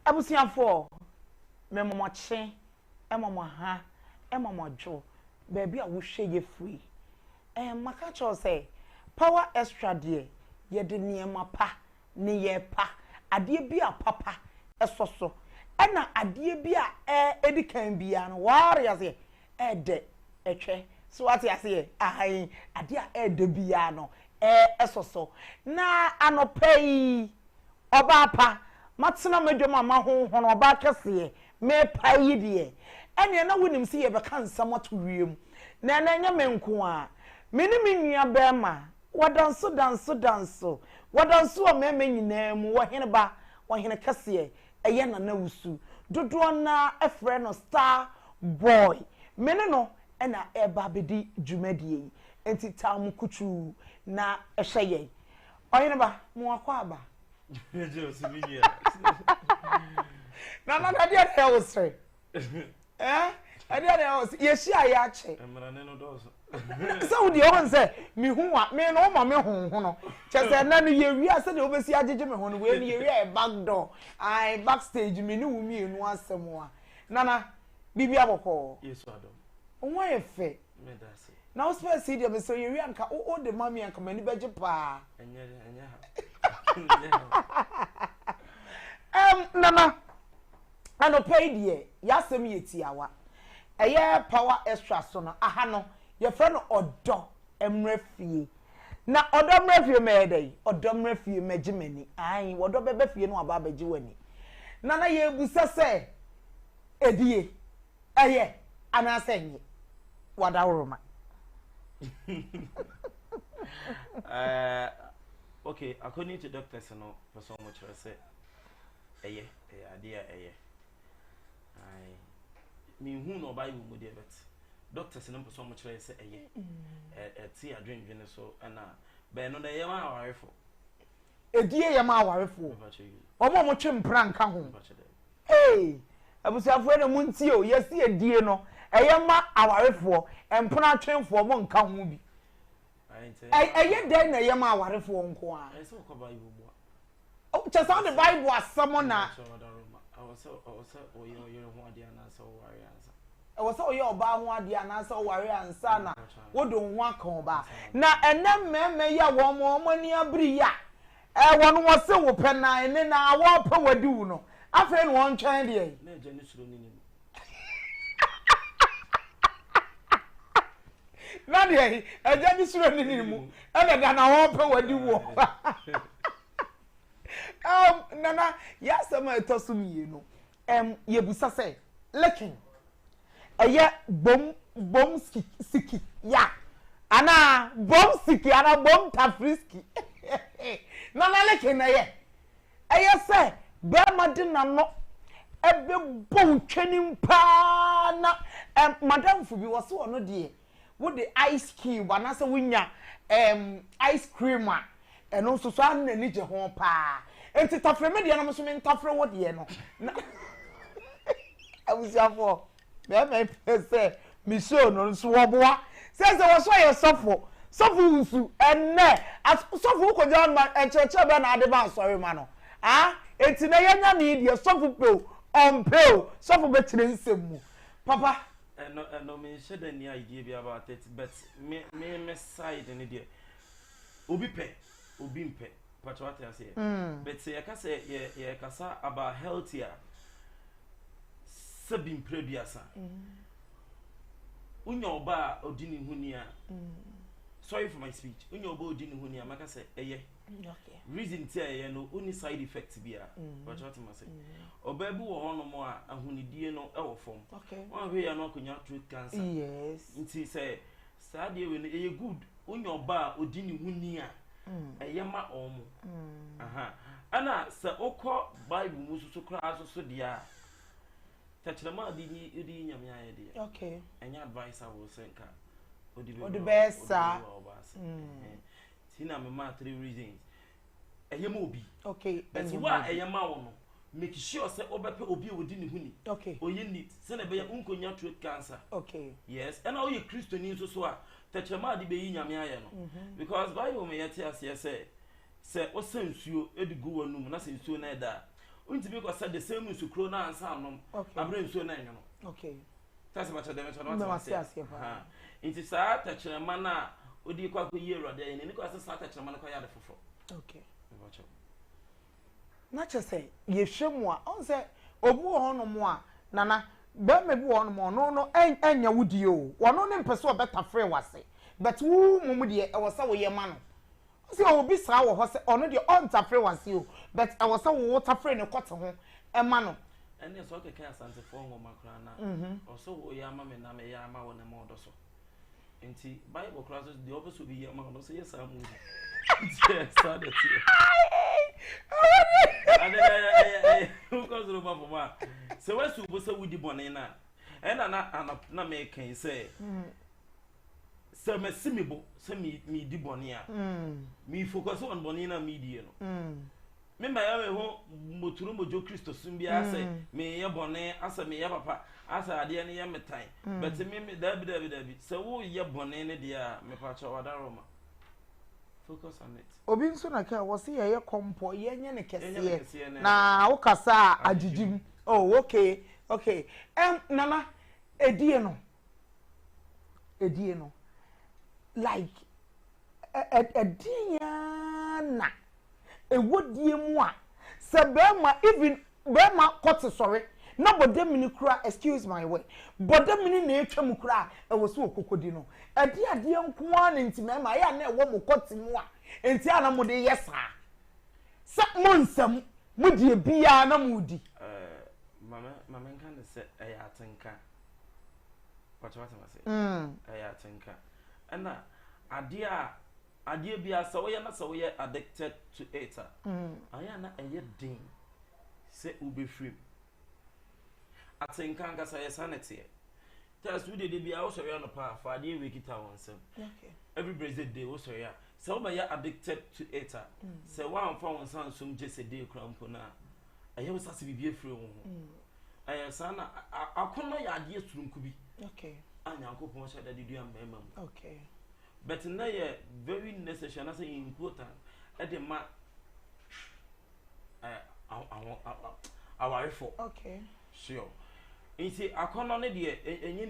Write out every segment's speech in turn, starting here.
abusiafo memomoche emomoha emomojo baby a wo hwe ye free maka cho say power extra de ye de niema pa ne ye pa ade bi a papa esoso na ade bi a edikan bia no ware ase de etwe so what you say ai ade a de bia no esoso na anopai oba pa matena medwama ma honhono oba kese me pa yi de ene na wonim se ye beka nsam ato wiem na nya menko a meni menua bema wadanso wadanso o meme nyina mu wo hene ba wo hene kese eye na na wusu dodo na efre no star boy meni no ena eba bedi dwumadie enti tam kutu na ehye oyene ba mu akwa aba na dia dey osre dia was yeshi ayache emrane no dozo so di o nse mi hu a me no ma me hu no chese na no ye wi ase de obesi agege me hu no we ni ye wi e back door I backstage me ni wu mi enu asem a nana bibi aboko yesu adom onwa ye fe me da se na o spell see dem so ye wi anka o de mami anka mani beje pa enye nana ano pay die yasem ye tiawa eye power extra so no aha no ye fra no odo emrefie na odo emrefie me dey odo emrefie megimani ai odo bebe fie no aba beji wani nana ye busa se edie eye anasenye wadawroma okay, according to doctors no for so much say eye idea eye I me hu no bible mo dey bet doctors no for so much say eye ti adwen so na be no na ye ma awarefo edie ye ma awarefo omo mo twe mpra nka ho hey abusiafo na mu nti o yesi edie no eye ma awarefo empra twenfo mo nka ho bi eye den na ye ma awarefo nko a I saw ko bible bo o just on the bible asamo na I was you know what na so worry answer I was so your ba ho ade na so worry answer na wodo ho aka ba na enem meme ya wo mo ni abri ya wono wo se wo pe na ene na wo pe wadi wu no afa no won twan de na je ni suro ni ni na de eja ni suro ni ni mu ene da na wo pe wadi wu nana ya sama etosu mi no ye busa se lekin eye bom siki ya ana bom siki ana bom tafriski nana lekin na ye eye se be madina no ebe bon twani pa na madam fu bi wo se ono de wo de ice cube ana se wunya ice cream a eno so so an na ni je ho pa enti tafre me de na so me tafre wo de no abusiafo be me pese mi show no so wo boa se wo so ye sofo nsu enne sofo ko jan ma encheche be na ade ba sorry ma no enti na yenya ni de sofo pe on pe sofo be tire nsem mu papa no me share any idea be about it but me side ni de obi mpe but what I say but say you kasa about healthier sabin prebiasa unya oba odini huni a sorry for my speech unya oba odini huni a maka say eye okay reason tie no only side effects bia but what I say oba bi wo hono mo a ahunidie no e wo fom okay one way ya no akonya throat cancer yes nti say sadie we no eye good unya oba odini huni a eyema omo ana se okọ bible mususu kra asoso dia tachrema di nyame aye dia okay enya advice I will say nka odi besa tina me ma 3 reasons eyema obi okay but wa eyema wo no make sure say obepe obi odi ni huni okay oye need se na be ya unkonya throat cancer okay yes and all you christian so so a tachrema di be yi nyame aye no because bible me yete ase say osansuo edigu wanum na se nsuo na eda unti be ko say the same sukro na ansa anom abre nsuo na enyo no okay tase ma chede me to no ha inti sa ta kyerema na odi kwa ko yie rode ni ko asa sa ta kyerema na ko ya de fofo okay na chese ye hwemu a on say obu ho no mo a nana ba me bi wo no mo no enya wudi o wono ne mpese obeta free wase but wu mumu de e wo sa wo ye ma no si obi sa wo ho se ono de on ta free wase o but e wo sa wo ta free ne kote ho e ma no ene so keke asante fo ngo makra na o so wo ya ma me na me ya ma wo ne mo do so enti bible classes the opposite be ya ma no so yes am yes so that who goes to Baba? So, what's the boss with the bonina? And na me can say, so, me simibo, send me di bonia. Me focus on bonina media. Me my home, Moturumo Jo Christo Sumbia say, me ya bonnet, asa me ya papa, asa dear near me time. But me David, so ya bonnet, dear, me patch or Roma. Focus on it. Obi nso na ka wo se ye kompo ye nye ne kese na wo kasa agigim oh okay nana edie no like edie na ewodie mu a se bema even bema kote sorry na bode mini kura excuse my way bode mini na etwam kura e wo so okokodi no ade nko an ntimema ya na ewo mo kote mu a enti ana mo de yesa sa monsam mo die bia na mo di mama nkan se ayatenka kwacha wata mase ayatenka ana ade bia so we na so we addicted to it aya na eye din se ubefrim atenka ngasa yesanete just we dey bia wo so we no pa for ade we kita wonsem okay every blessed day wo so ya so ba ya addicted to it se wa amfa wonsan sum jese day krampo na aye wo sase bibie frɛ wo aye sana akono ya ade surunku bi okay anyankopon sha da didua mbema mu okay but na ye very necessary na say important e de ma our for okay sure inti akono ne de enye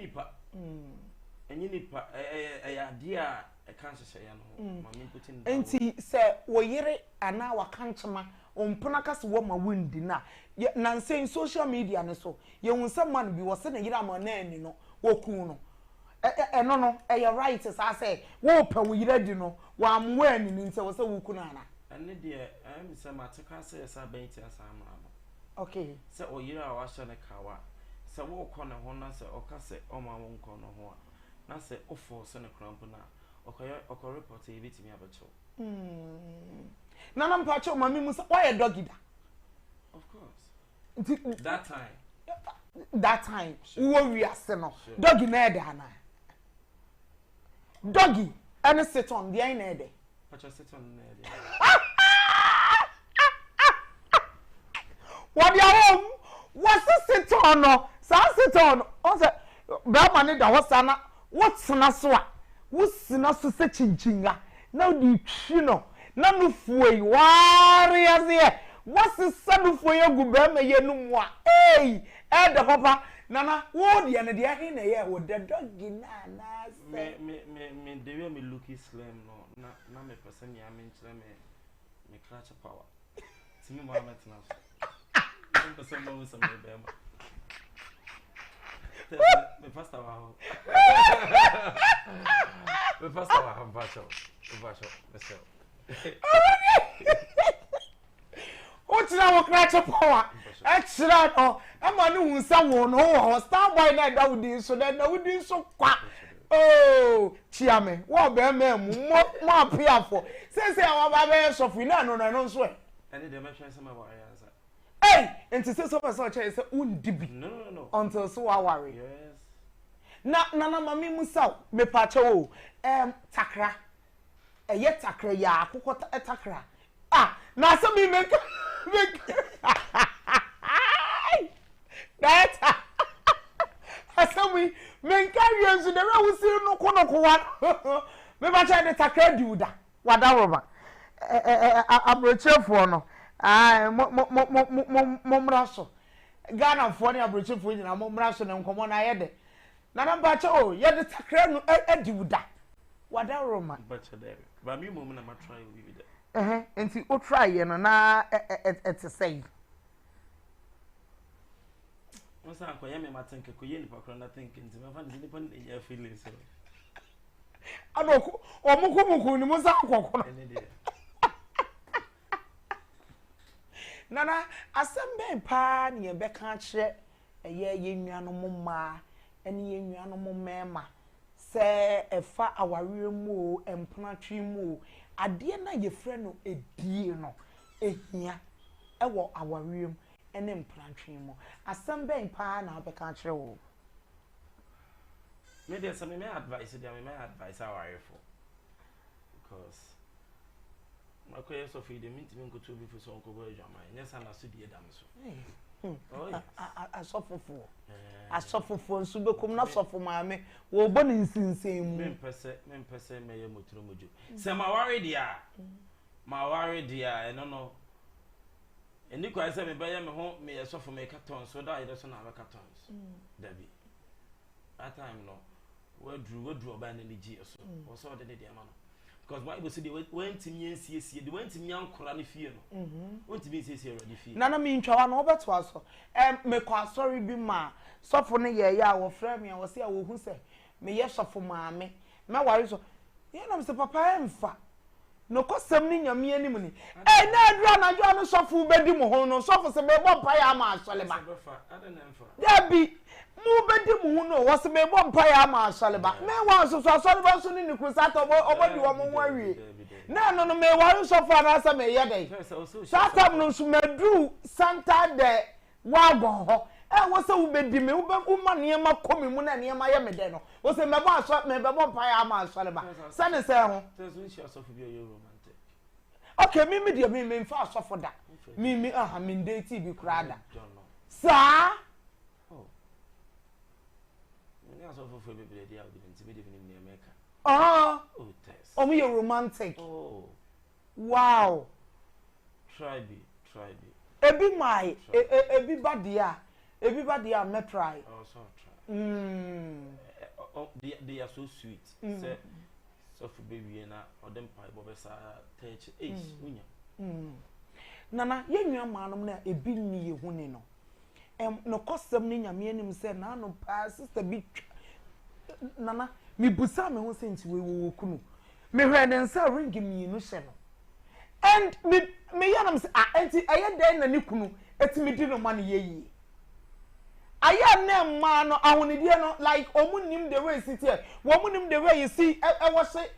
nipa ya dia e kan hye ya no ma me putin enti se wo yire ana wa kanchema ompona kase wo ma wundi na say social media ne so ye hunsa man bi wo se ne yire ama na ani no wo ku no no ya right sa say wo pa wo yire di no wa amwo ani ni nse wo se wo ku na ana ene de am se mateka se sa benti asama no okay se o yire a wa hye ne kawa se wo kɔ ne ho na se o ka se o ma wo nkɔ no ho a na se o force ne cramp na o report e bitimi abecho nana mpacho mami musa why doggy da of course that time wo wi ase no doggy na ede ana doggy and sit on the ene ede pacho sit on na ede what your home was sit on no sa sit on say bra mani da hosana what's na so a wusina so se chinchinga na di twi no na no fuoi ware azie wasi sadu fuoi egu be ma ye no mu a eh da papa nana wo de ne de ahe na ye wo de doggy na na me de we me looky slim no na me person ya me nchire me clutch power timi mo amet na so person mo so me be ma me pasta wa me pasta wa bacho mesel o tira wo clutch power extra no ama no hunsa wo no ho star boy na da wudi so na wudi so kwa oh chiame wo be memu mo apiafo say awa ba be sofu na no so e ene de me hwe se ma wa ya sa hey enti say so person che say undi bi no until so wa worry yes na mami musa me pa che wo takra eye takra ya akoko takra na so me make that asami men carry you the way we see no kono wa me ba che de takra diuda wada roba abrochefo no ah mo mraso Ghana for ne abrochefo nyina mo mraso ne nkomo na yede na namba che o yede takra no adiwuda wada roma but there ba mi mo na ma try we with enti o try ye no na et say once an koye me matenke koye ni pakro na think nti me fa ni nipa ni ya feeling so adoko o muku ni mo sa kokko nana asembe pa ni e be kan kire ye nuano mo ma ene ye nuano mo mema se efa aware mu empatry mu ade na ye frɛ no edie no ehia ewo aware mu ene empatry mu asembe pa na be kan kire wo me dey some me advice aware for because makoye so fi de minti men ko to bi for so ko boy jama nyesa na so die dam so oh yes asofofo nso bekom na sofo maame wo bo ne nsinsen mu men pese me ye motoro mojo se ma worry dia eno no eni kwa se me be ye me ho me ye sofo me katon so da ye so na be katons dabi that time no wadu oba na ligi so wo so de dia ma no because why go see the went to me nsie the went to me ankora ne fie no went to me nsie already fie nana mi ntwa na obeto aso me kwa sorry bi ma sofo ne ye ya wo frɛ me a wo se a wo hu se me ye sofo maame me ware so ye na me se papa emfa no kosem ni nyame anim ni na adura na adura no sofo bedi mo ho no sofo se me bo pa ya ma asole ba dabi mu bedi mu hu no wo se me bo mpa ya ma asole ba me wa so asole ba so ni ni krusata obodi wo mo wawie na no me ware sofo na asa me ye dey sata no so madru santa de wagon ho wo se wo bedi me wo ma niema komi mu na niema ye me de no wo se me bo aso me be bo mpa ya ma asole ba se ne se ho okay me dia me fa asofo da me aha me date bi krada sa asofo be dia o de nti me America oh test me romantic wow try be ebi mai ebi badia me try so try they are so sweet say so for baby na odem pai bo be sa touch unya nana ye nwa manom na ebi ni ye hu ni no no kosem ni nyame anim se na no pa sister bi nana mi busa me ho senti we wo kunu me hwe den sa ring mi no hye no and me yanam se enti aye den na ni kunu etimi di no ma ne yeyi aye na ma no ahonidie no like omunim the way sit here womunim the way you see e wo se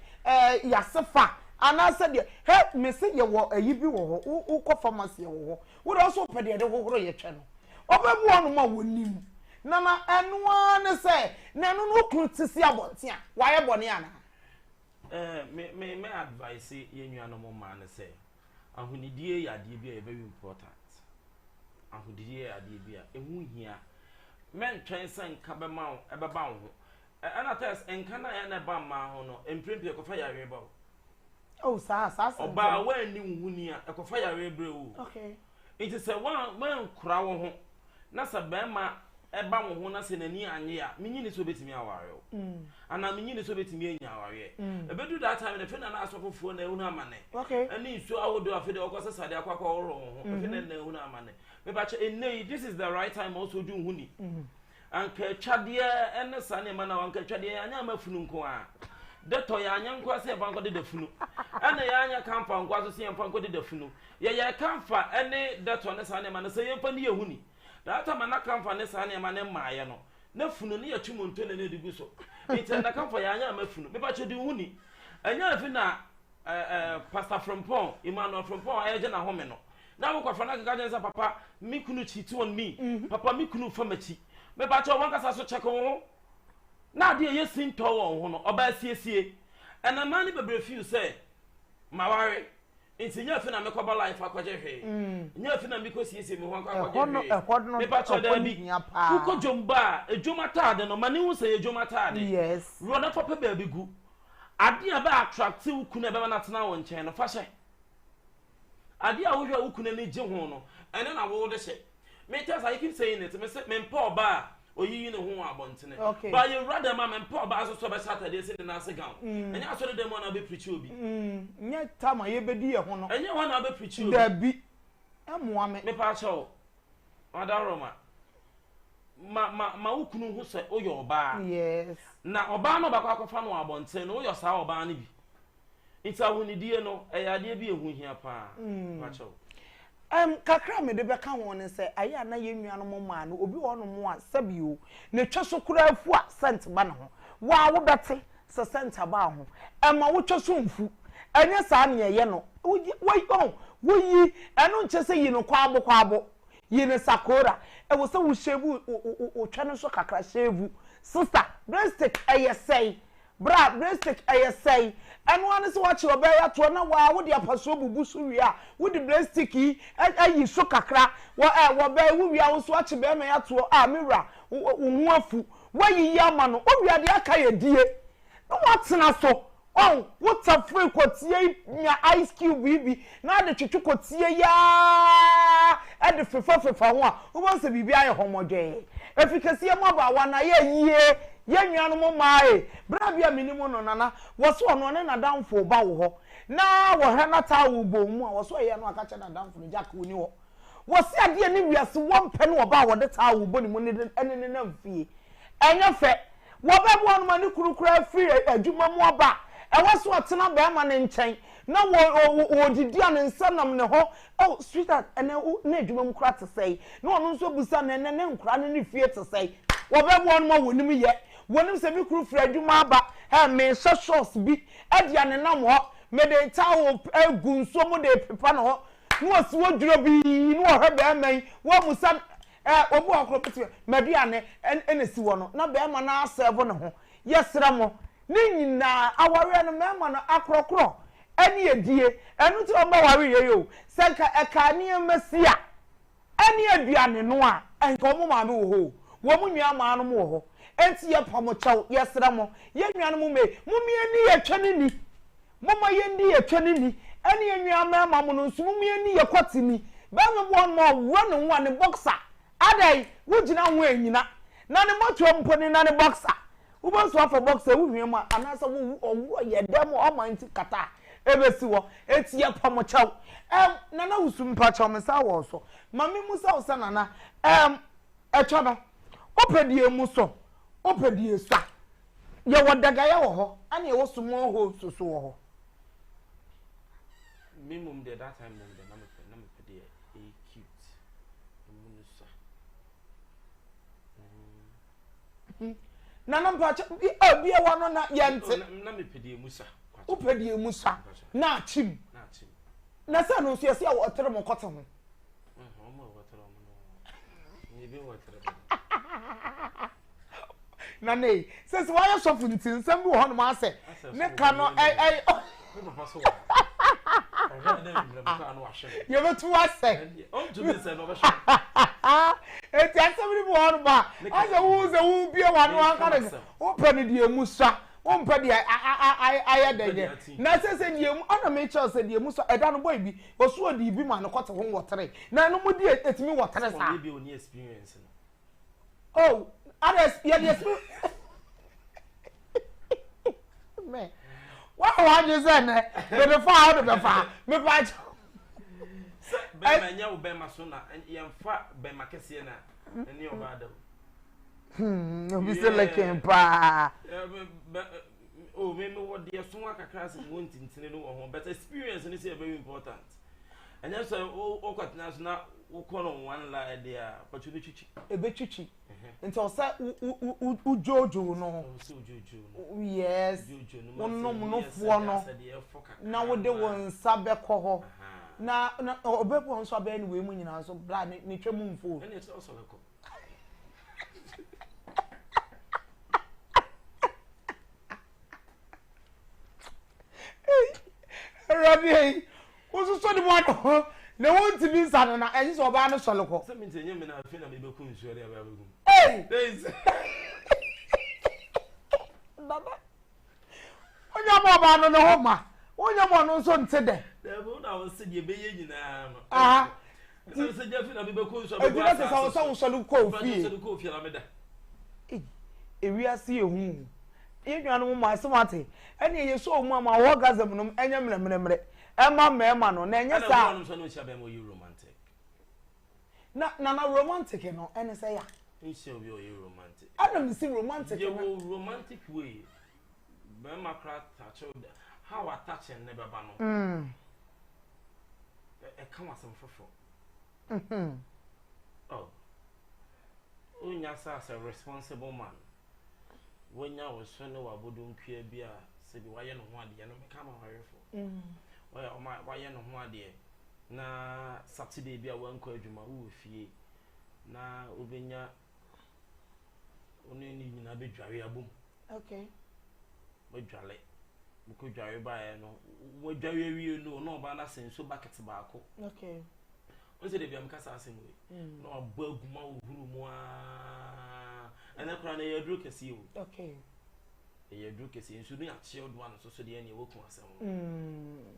yasefa ana se de he me se ye wo ayi bi wo ho uko pharmacy wo ho wo do so pede de hohoro ye twe no obebu onu ma wonim nana enwa ne se na no no krutisi abontia waye bone ana me advice ye nnuano mo ma ne se ahonidie ya de bia very important ahonidie ya de bia ehu hia men twen sen ka be ma e be ba ho ana test enka na ya na ba ma ho no emprempie ko fa ya we ba oh sa oba wa ni nhuni a e ko fa ya we bre o okay it is a one man kura wo ho na sa be ma eba wo ho na se nani anye a menyi ne so betimi aware o ana menyi ne so betimi anya aware ebedu that time ne fe na na asofofo na ehunu amane okay ani so awodo afede okose sade akwakwa oro ho fe na ehunu amane me ba che enei this is the right time also do huni anka twade ene sane ma na wanka twade anya mafunu nko a deto ya anya nko ase banko de dafunu ene ya anya kampa nko aso se yempa de dafunu ye kamfa ene deto ne sane ma na se yempa ne yehuni that time na kamfa ne sane ma ne maaye no na funu ne yatwumo ntone ne digu so enti na kamfa ya anya mafunu me ba che de huni anya afi na pastor from Pon Emmanuel from Pon aye na home no na wo kwafa na kaka jensa papa mi kunu cheat on me papa mi kunu famachi me ba che won kasa so check wo na de ye sinto wo ho no oba siesie ena ma ni bebre feel say maware enti nya fi na me koba life akwaje hwe nya fi na me ko siesie me ho akwaje hwe me ba che da bi uko jomba ejoma taade no mani hu say ejoma taade yes ro na papa ba bi gu ade aba attractive kunu ebe na tena wo nchen no fa hye ade a wo hwe ukuna ni je ho no ene na wo de hye me tell I keep saying it me say me mpa oba oyiyi ne ho abontene but you rather ma me mpa oba so be Saturday say na se gown enye aso de dem na be preach obi nye tama ye bedi ye ho no enye ho na be preach obi da bi amoa me pa cho Roma ma ukunu hu se oyo oba yes na oba no bakwa akọfa no abontene no oyo sa oba na bi ita hunidie no eyade bi ehu hia pa cho kakra me de beka ho ne se aya na ye nnuano mo ma no obi ho no mo a sabio ne twaso kura afu a sent ba ne ho wa wo bete se sent ba ho ma wo twaso mfu anya sa ne ye no wo yi eno nche se yi no kwabo yi ne sakora wo se wo shebu o twa no so kakra shebu sister breastic ayesei bra breastic ayesei anu ane se wachi oba ya to na wa wo de apaso bubu so wi a wo de breastic yi ayi so kakra wo ba wo wi a wo so wachi be me ya to a mewra wo hu afu wo yi ya ma no o wi ade aka ye die no watena so what a free quotie nya ice cube bibi na de twetwe quotie ya e de fefa ho a wo bo se bibi aye homodwe efikasie mo ba wa na ye yie ye nnuano mo mai bra bia minimo no nana wo so no ne na danfo ba wo ho na wo hra na ta wo bo mu a wo so ye no aka che na danfo no jack woni wo wo se ade ni wiase wo mpe no ba wo de ta wo bo ni mo ne ene na mfie enya fe wo be bo no ma ni kurukura free adwuma mo ba ewaso otena be ma ne nchen na wo didi an nsanam ne ho oh sweetheart ene na adwuma mu kura te sei na ono nso busa ne nkura ne fie te sei wo be bo no ma wonim ye wonim se bi kuru fra adwuma ba me shorts bi ade an nam ho me de ta wo egu nso mo de pepa no ho no wasi wo duro bi no ho be man wo musa obu akro pete me bia ne ene si wo no na be ma na asebo ne ho yesra mo ni nyina aware no mema no akrokro ani edie enu ti o ma ware ye yo senka eka ni emesia ani aduane no a enka mo ma me wo ho wo mu nua ma no mo wo ho enti ye pamo chaw yesra mo ye nua no mo me mumie ni ye twene ni mama ye ndi ye twene ni ani ye nua ma mo no nsu mumie ni ye kwati ni ba me bo no run one ne boxer adai wo gina ho anyina na ne moto mponi na ne boxer wo bo so afọ boxer wo hwem a anasa wo owo ye dem o man ti kata ebesi wo eti ye pamo chaw nana usum pa chaw me sa wo so mami musa wo sa nana echo no opedie mu so opedie sa ye wo daga ye wo ho ana ye wo sumo ho so wo ho minimum de that time mum de na me pedie cute munusa nana mpacha bia wano na yente na me pedie musa upedie musa na achim na sa no so yesi a wotere mo kote ho mo wotere mo no ni bi wotere na nei sese wa ya sofu ntin nsem bi wo no ma ase ne ka no me papa so you betu ase on to me say no be sure eti asem bi wo no ba ase wo bia wa no aka ne wo pene die musa wo mpa die ayedege na sese die mu ana me cha se die musa eda no boy bi wo so di bi ma no kote ho wotere na no mu die etimi wotere sa bi oni experience no oh others yeah yes me wa je say na the far out the far me pa be ma nya wo be ma so na yemfa be ma kese na eni oba da no be still like him pa oh me what dey so akakra se won tintine no ho but experience is very important and yes o kwatena so na wo kono one line there opportunity ebetwichi until say ujojo no yes no fo no na wo de won sabe ko ho na obepo nso abe ni we mu nyina so bra ni twemu mfo and it's also like Rabi so di mo no na won ti bi nsa no na enyi so oba no soloko se mi tenye me na afi na me be ku nsuo de aba begum baba onya mo ba no ho ma onya mo no so nte de The moon I was saying, you be in ah. I said, Jeff, I'll be cool. So, I was coffee. If we are see you, if you are my somebody, and you saw Mamma orgasm, and you remember, and my man on any sound. You romantic. Not romantic, you know, and say, you show you romantic. I don't see romantic. You romantic way. MAK3 how attach and never ban. Come as some for. Oh. Unyasa as a responsible man. When you was so no abudun queer beer, said why you know what the enemy come on for. Why you know what dear. Na Saturday be a one courage my fee. Na Ubenya only in a bit dry boom. Okay. We jolly. We could dry by no. We dry you know no banner saying so back at tobacco. Okay. Once they be am kasa asemi no abaguma uhuru and I cry a drug as you. Okay. A drug as you should not shield one so the any work was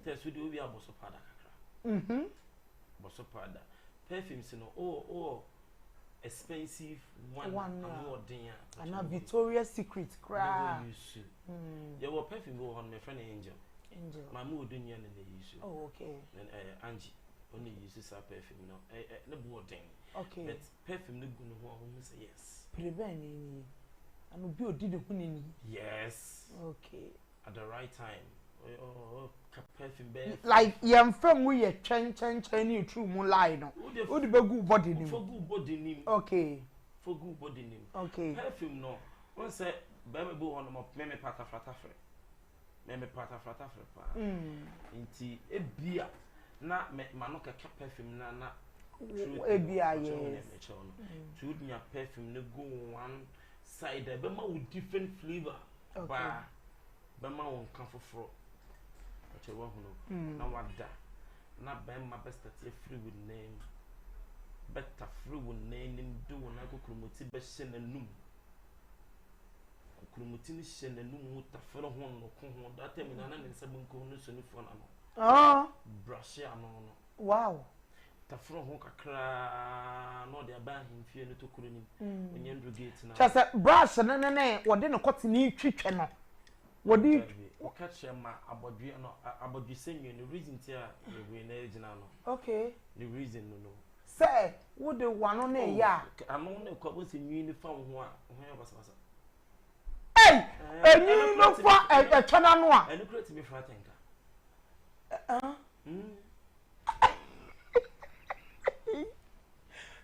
test we do be a bosopada. Bosopada perfumes no expensive one more dear and a Victoria's Secret cry. There were perfume go on my friend Angel. My mood didn't and they use. Oh, okay. And Angie. Only uses our perfume, no, no boarding. Okay. But perfume, no good one say yes. Prevent and you did the yes. Okay. At the right time. Oh, perfume, like young from we a chen you true moonlight. No, would be good body name. For good body name. Okay. For good body name. Okay. Perfume, no. One say, Baby Boo on my pata flatafre. Meme pata flatafre. Inti a beer. Na manoka perfume na ebia yes truth nya perfume no go one side be ma with different flavor ba be ma won kan foforo ache wa hunu na wada na be ma best free with name better free with name do na kokromoti be hye na num kokromoti ni hye na num ta fero ho no ko ho that time na na nsa banko no so ni fo na no. Oh, brush ya no. Wow. Ta fro ho kakra no de aba himfie no tokuro nim. Onye ndru gate na. Chase brush na wo de no kwoti ni twitwe no. Wo di o ka ma abodwe no abodwe senwe no reason tia we na ejina no. Okay. The reason no. Say, wo de wano na ya. Ano na kwa bo senwi ni fam ho a ho ya basa basa. Hey, enyi no fa e chana no a. Enu create me fratenka.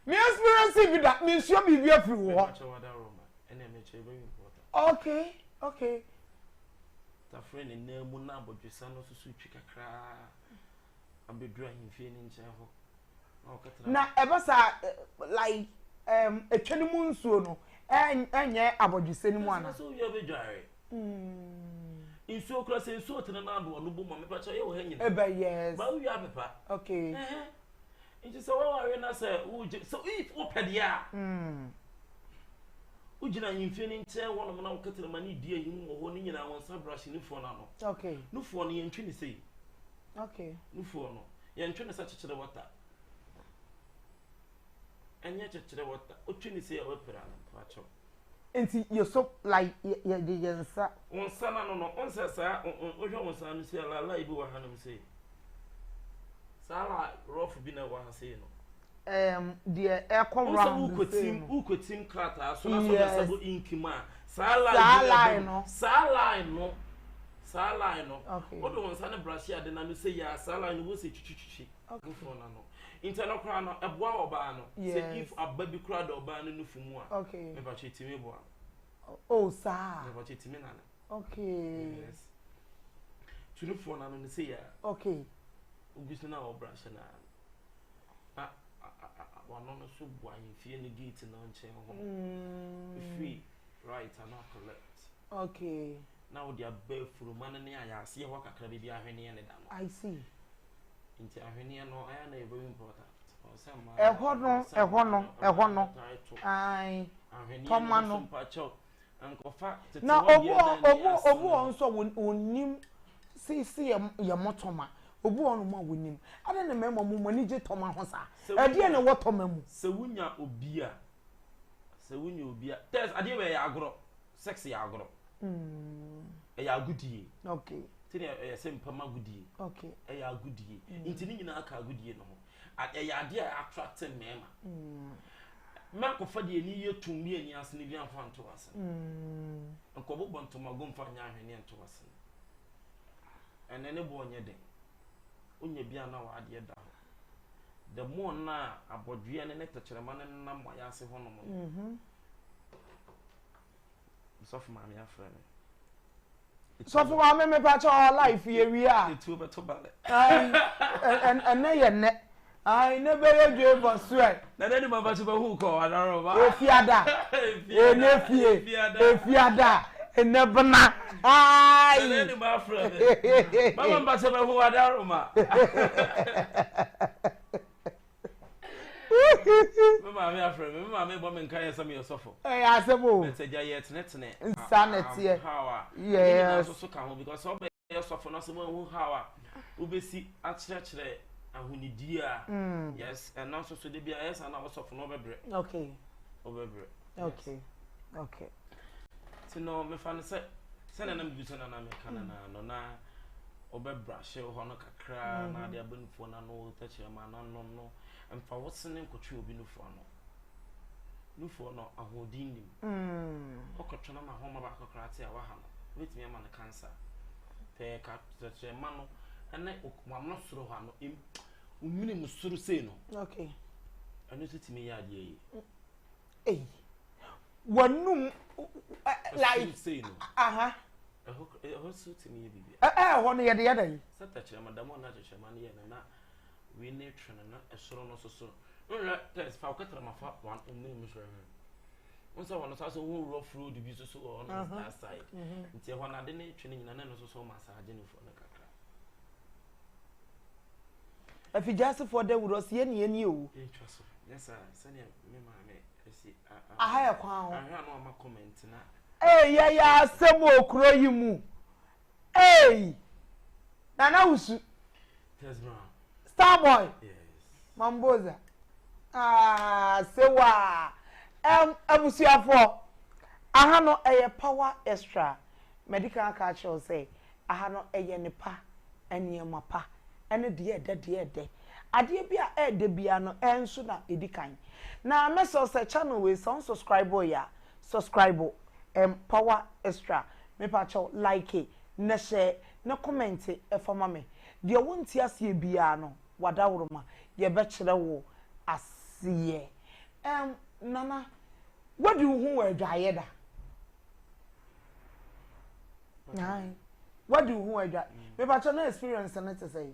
Me experience with that means you be everywhere. Okay, okay. Ta friend in name na abodwesa no so so twi kakra abedura himfie ni nche ho. Na ebasa like etwenimu nsuo no enye abodwesa ni mu ana. So you be dware. Insuo kura se insuo tena na ado no boma me pa cha ye wo ha nyina. Eba yes. Ba wi apepa. Okay. Inji so wa we na say so if opedia. Ujina yimfie ni nche wono mo na wo ketere mani die him wo ho ni nyina won sa brush ni fo na no. Okay. No fo no ye ntwe ni sei. Okay. No fo no ye ntwe ni sa chechere water. Anya chechere water. Otwe ni sei e wepera na pa cho. Enti you so like ye nsa on sana no on say sa o hwe on sana say la ibi wa hanum say sala rough bi na wa ha say no the air come round ukotim krata so na so be sabo inkima sala no o do on sana brush ya de na no say ya sala no say chichichi okay for na no internal kra no eboa oba no say if ababi kra do oba no nufumu a okay me ba chetimi eboa oh sir me ba chetimi na okay yes tunufu na no say ya okay ugusu na obrush na wano no so bua himfie no gate na nche ho free right and not collect okay now they are barefoot man na ya ase ho kakra bi ahwene ne da no I see nti ahwene no aya na very important osama ehwo no ai toma no pacho ankofa na obu onso wonim si ye motoma obu onu ma wonim ade ne memo mu mani je toma ho sa e de ne woto mamu se wunya obia test ade we ya agro sex ya agro e ya agudie okay tini e se mpama agudie okay e ya agudie intini nyina aka agudie no e ya ade a attract mema ma ko fa de ni yetum mi ani ase ni bi anfa nto ase nko bo ntoma go mfa nya ahwene nto ase ene ne bo onye de onye bia na wa ade da ho the more na abodwe ne tetcherema ne na mo ya ase ho no mo so for mama afra so for mama me pa cha life ye wi a etu beto bale and na ye ne ai ne be ye dwe for sweat na dey ma ba so ba hu ko adaro ba efiada efiada enebna ai na dey ma afra mama ba so ba hu adaro ma mama me afra mama me bo me nkan yesa me yosofo asebo message ya tene insanity how yes so ka ho because so be yosofo no so mo hu how obesi akire ahunidi a yes and now so de bia yes and now yosofo no bebre okay obebre okay okay so no me fa no se na na me na na me kana na no na obebra she ho no kakra na de abanufo na no tachire ma no emfa wosene nkotwe obi nufo no ahodin nim okotwe na homa ba kokra te a waha no wetimi ama na cancer te ka tse ma no ene okwam no soro ha no umini musuru sei no okay ene titimi ya de yi wanum like sei no aha ho sutimi ye bibi ho no ye de yadan sata kire madam na kire ma ne na we need training na esoro no so nra test fa okatra ma fa one umini musuru once one so who rough road bi so on that side nti ho na de ne training nyina na so massage ni fo na kakra afijase for the woros ye ne o interesting yes sir senior me ma me esi aha ya kwa ho aha no ma comment na ya asem okuro yi mu nana usu test bro Starboy yes Mamboza sewa abusuafo aha no eye power extra medical culture say aha no eye nipa eniema pa ene de de ade bia de bia no enso na edikan na meso say channel we so subscribe ya subscribe power extra me pa cho like na share na comment e for me de wonti ase bia no wadawroma ye be kire wo asiye nana what do you who adwaye da nai what do you who adwa me ba cho na experience na to say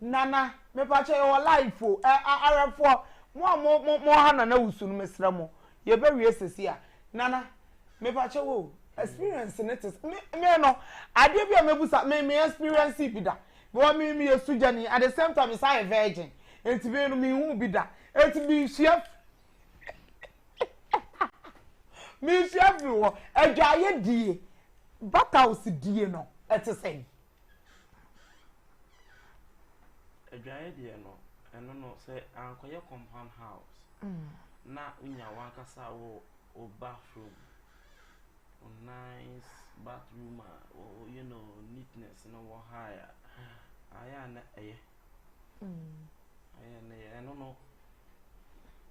nana me pa cho your life o arafo mo ha na wusu no mesra mo ye be wie sesi a nana me pa cho wo experience na to me no ade bia mebusa me experience bi da bo me esujani at the same time is I a virgin enti be no me hu bi da enti bi chef me chef wo adwaye die battles die no eti say adwaye die no eno no say ankoye compound house na unya wankasa wo o bathroom nice bathroom or you know neatness no wo higher aya na eye aya na no no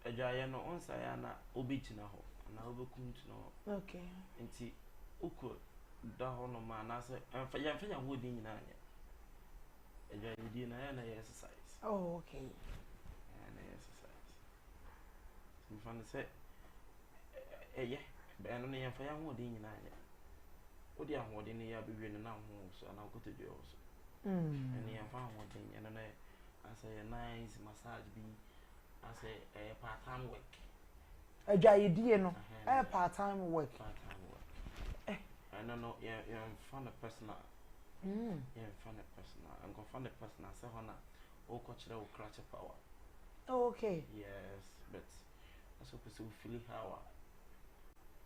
adwaye no onsa ya na obichina ho na obekuntu no okay nti uko da ho no ma na se emfa ho di nyina anya adwaye di na ya na exercise oh okay na exercise mfan se eye be no ne emfa ya ho di nyina anya odi ahode ne ya bewie ne na ho so na kotodwe ho so ene emfa ahode ne no as a nice massage bi as a part-time work adwaye die no part-time work and no you're fun personal you're fun personal I'm going fun personal say hona o ko kire o crash power oh okay yes but that's what we feel how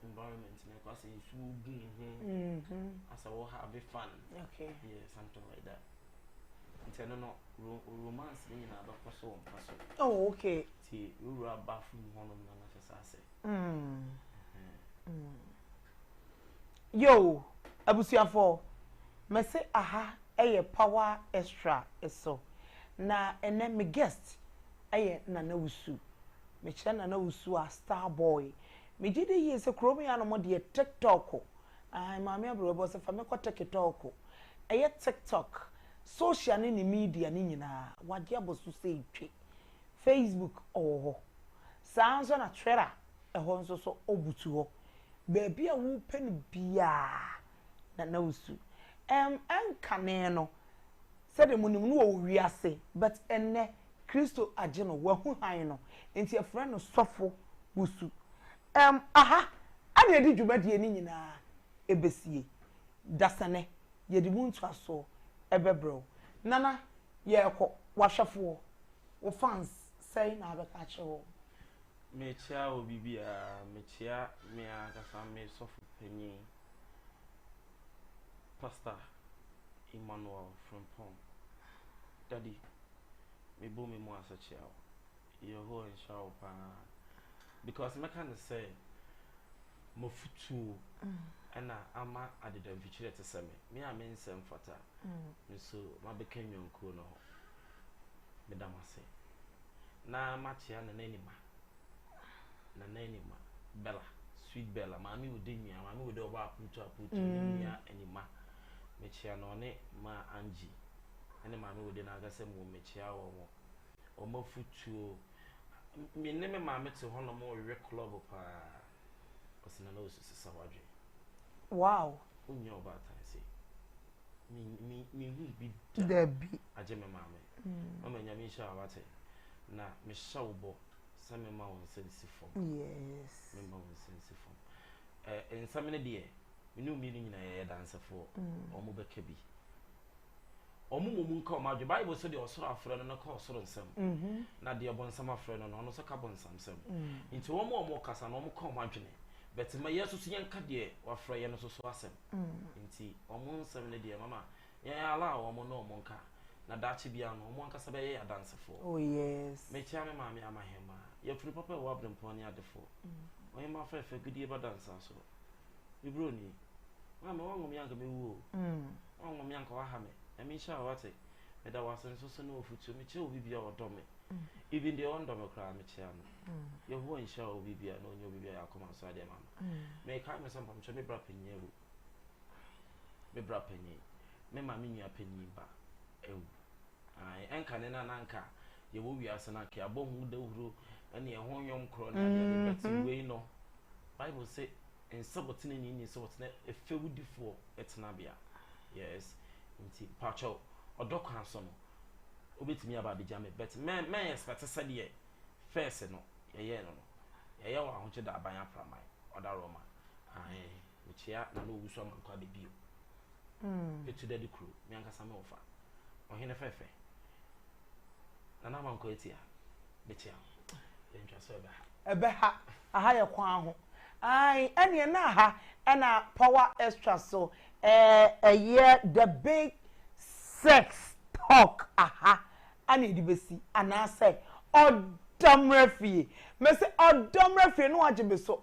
environment na kwa say su as I will have a fun. Okay. Yeah, something like that. No romance ni na ba so on paso. Oh, okay. See, we were bathroom honom na na say. Yo, abusuafo. Me say aha eye power extra eso. Na ene me guest eye Nana Wusu. Me kire Nana Wusu a star boy. Me gide ye se kromi ya no mo de TikTok. Ai maami abro bo se fa me ko TikTok. Eye TikTok. Social ni media ni nyina. Wade abosu se twe. Facebook oh. Sanso na Twitter ehon so obutu ho. Baby a wo pen bia Nana Wusu. Ankane no said the munim no wo wiase but enne Kristo agye no wa hu han no enti a friend no sofo Wusu aha ana edi dwumade ni nyina ebesie dasane ye di muntu aso ebebro nana ye ko wahwefo wo fans say na abeka chewo me chia obi bia me chia me akasa me sofo panyi Pastor Emmanuel from Pom. Daddy, me bo me mo as a child. You ho and show pa. Because me can say mo futu and ama ade dem feature to say me a men sem fata. Me so ma be ken yonko no. Me da ma say. Na ma chia na nanima. Na nanima Bella, sweet Bella, mami wo de nua, mami wo de oba aputu nua anima. Mechia no ne ma Angie ene maame wo de na aga se mo mechia wo mo o ma futuo me ne me maame te ho no mo we club pa osina na osu sisa wadwe wow onye oba tan se mi hu bi da bi aje me maame o ma nyame sha wate na me sha wo bo se me ma won sense fom yes me ma won sense fom ensamene de minu mi ni nyina ye dance for omo beka bi omo nka o ma dwe bible so de osoro afro no ka osoro nsam na de obonsam afro no no so ka bonsam sam nti omo kasa no omo ka o ma dwene but ma yesu so yenka de wafro ye no so asem nti omo nsam ne de mama ye ala omo no omo nka na dachi bia no omo nka sabe ye dance for oh yes me chia me mama amahema ye furu papa wa brempon ne adefo onye ma fa gudie ba dance so Ibroni mama wangu mianga mewu wangu mianga wa hame emisha wate meda wasen so no ofutu me che obi bia odome even the ondome kra me che ano ye ho nsha obi bia no onye obi bia yakoma so ade mama me kai me sampa me bra penye ewu me bra penye me mama nua penye ba ewu ai enka ne na nanka ye wo wiase na ke abohu dawuro ene ye ho yom kro na de beti we no Bible say and sabotin ni sabotin e fewudifo etnabia yes nti pacho odokwan so no obetimi aba de jame but me expect say de first no ye no ye wa hoche da aban aframai oda roma ai uchia na no wuso am kwa de bio etu de crew me ankasa me ofa ohene fefe na na man ko etia de chia ye ntwa so ebe ha aha ye kwan ho ai ene na ha ena power extra so yeah the big sex talk aha ani di besi ana say odom refie me say odom refie no agye be so